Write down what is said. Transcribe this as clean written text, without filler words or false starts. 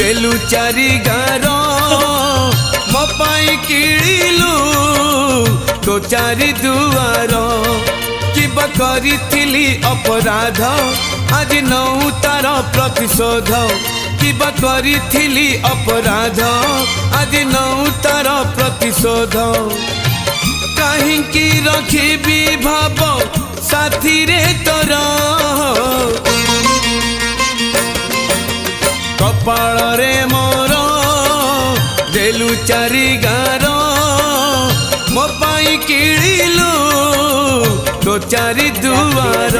देलु चारि गार मो पाई किळिलु तो चारि दुआर किबा करिथिली अपराध आज नौ तार प्रतिशोध किबा करिथिली अपराध आज नौ तार प्रतिशोध काहींकी रखिबी भाव साथी रे तोर कपाल रे मोर देलु चारि गार मो पाई किळिलु तो चारि दुआर।